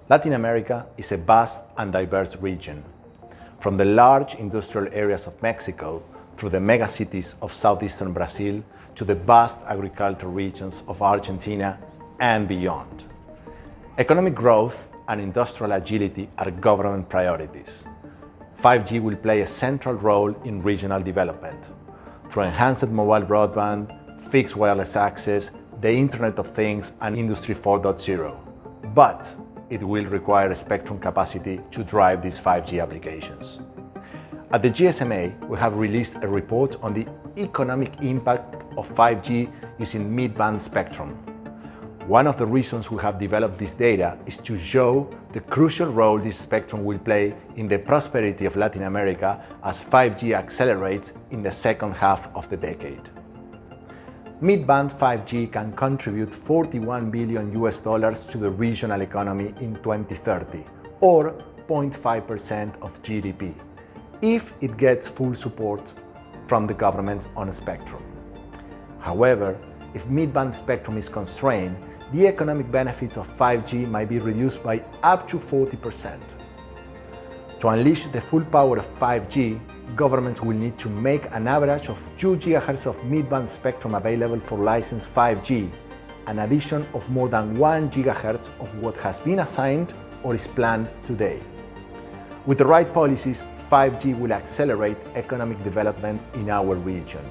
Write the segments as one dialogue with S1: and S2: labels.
S1: Latin America is a vast and diverse region. From the large industrial areas of Mexico, through the megacities of southeastern Brazil, to the vast agricultural regions of Argentina and beyond. Economic growth and industrial agility are government priorities. 5G will play a central role in regional development through enhanced mobile broadband, fixed wireless access, the Internet of Things, and Industry 4.0. But it will require spectrum capacity to drive these 5G applications. At the GSMA, we have released a report on the economic impact of 5G using mid-band spectrum. One of the reasons we have developed this data is to show the crucial role this spectrum will play in the prosperity of Latin America as 5G accelerates in the second half of the decade. Mid-band 5G can contribute $41 billion to the regional economy in 2030, or 0.5% of GDP, if it gets full support from the governments on spectrum. However, if mid-band spectrum is constrained, the economic benefits of 5G might be reduced by up to 40%. To unleash the full power of 5G, governments will need to make an average of 2 GHz of mid-band spectrum available for licensed 5G, an addition of more than 1 GHz of what has been assigned or is planned today. With the right policies, 5G will accelerate economic development in our region.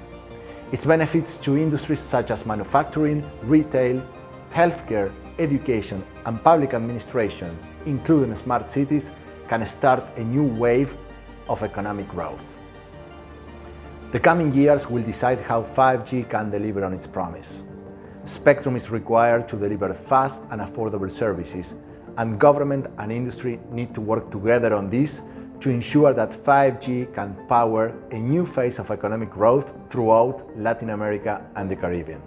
S1: Its benefits to industries such as manufacturing, retail, healthcare, education, and public administration, including smart cities, can start a new wave of economic growth. The coming years will decide how 5G can deliver on its promise. Spectrum is required to deliver fast and affordable services, and government and industry need to work together on this to ensure that 5G can power a new phase of economic growth throughout Latin America and the Caribbean.